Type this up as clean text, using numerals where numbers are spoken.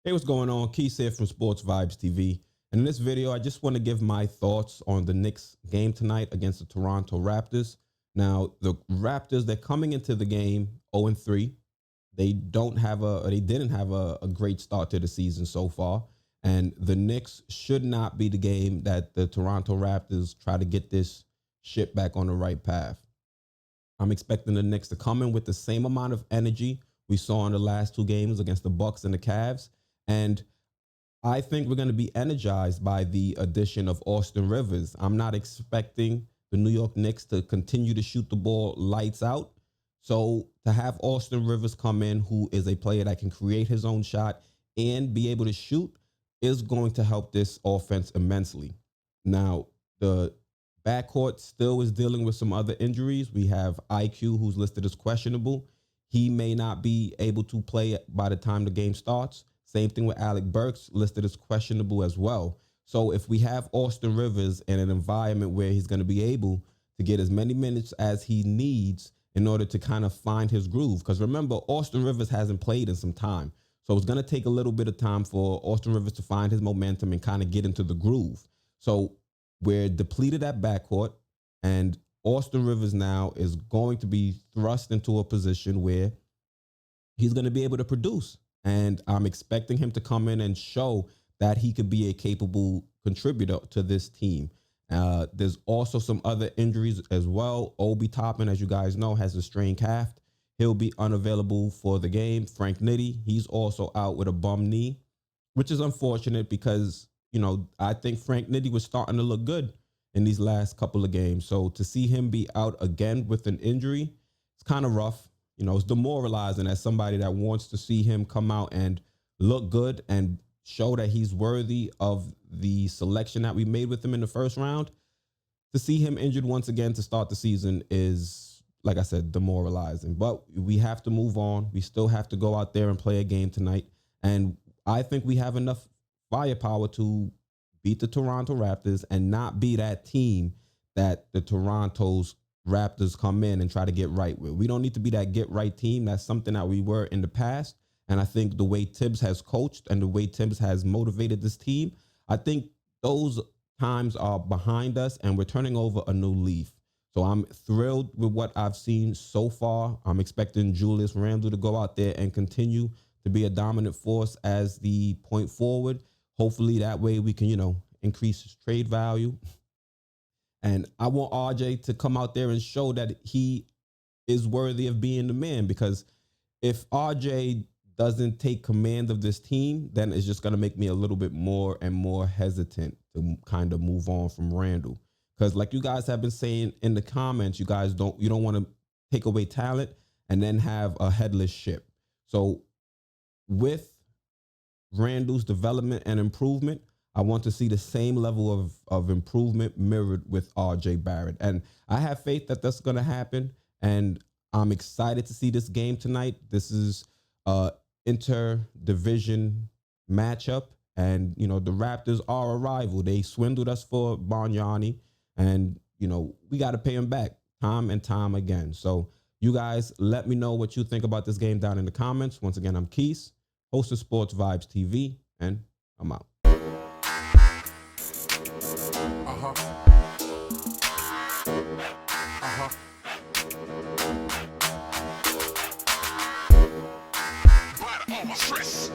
Hey, what's going on? Quis here from Sports Vibes TV. And in this video, I just want to give my thoughts on the Knicks game tonight against the Toronto Raptors. Now, the Raptors, they're coming into the game 0-3. They didn't have a great start to the season so far. And the Knicks should not be the game that the Toronto Raptors try to get this ship back on the right path. I'm expecting the Knicks to come in with the same amount of energy we saw in the last two games against the Bucks and the Cavs. And I think we're going to be energized by the addition of Austin Rivers. I'm not expecting the New York Knicks to continue to shoot the ball lights out. So to have Austin Rivers come in, who is a player that can create his own shot and be able to shoot, is going to help this offense immensely. Now, the backcourt still is dealing with some other injuries. We have IQ, who's listed as questionable. He may not be able to play by the time the game starts. Same thing with Alec Burks, listed as questionable as well. So if we have Austin Rivers in an environment where he's going to be able to get as many minutes as he needs in order to kind of find his groove, because remember, Austin Rivers hasn't played in some time. So it's going to take a little bit of time for Austin Rivers to find his momentum and kind of get into the groove. So we're depleted at backcourt, and Austin Rivers now is going to be thrust into a position where he's going to be able to produce. And I'm expecting him to come in and show that he could be a capable contributor to this team. There's also some other injuries as well. Obi Toppin, as you guys know, has a strained calf. He'll be unavailable for the game. Frank Nitti, he's also out with a bum knee, which is unfortunate because, I think Frank Nitti was starting to look good in these last couple of games. So to see him be out again with an injury, it's kind of rough. It's demoralizing as somebody that wants to see him come out and look good and show that he's worthy of the selection that we made with him in the first round. To see him injured once again to start the season is, like I said, demoralizing. But we have to move on. We still have to go out there and play a game tonight. And I think we have enough firepower to beat the Toronto Raptors and not be that team that the Toronto's Raptors come in and try to get right with. We don't need to be that get right team. That's something that we were in the past. And I think the way Tibbs has coached and the way Tibbs has motivated this team, I think those times are behind us and we're turning over a new leaf. So I'm thrilled with what I've seen so far. I'm expecting Julius Randle to go out there and continue to be a dominant force as the point forward. Hopefully that way we can, increase his trade value. And I want RJ to come out there and show that he is worthy of being the man, because if RJ doesn't take command of this team, then it's just going to make me a little bit more and more hesitant to kind of move on from Randle. Because like you guys have been saying in the comments, you don't want to take away talent and then have a headless ship. So with Randle's development and improvement, I want to see the same level of improvement mirrored with RJ Barrett. And I have faith that that's going to happen. And I'm excited to see this game tonight. This is an inter-division matchup. And, the Raptors are a rival. They swindled us for Bargnani. And, we got to pay them back time and time again. So you guys let me know what you think about this game down in the comments. Once again, I'm Quis, host of Sports Vibes TV, and I'm out. All my stress.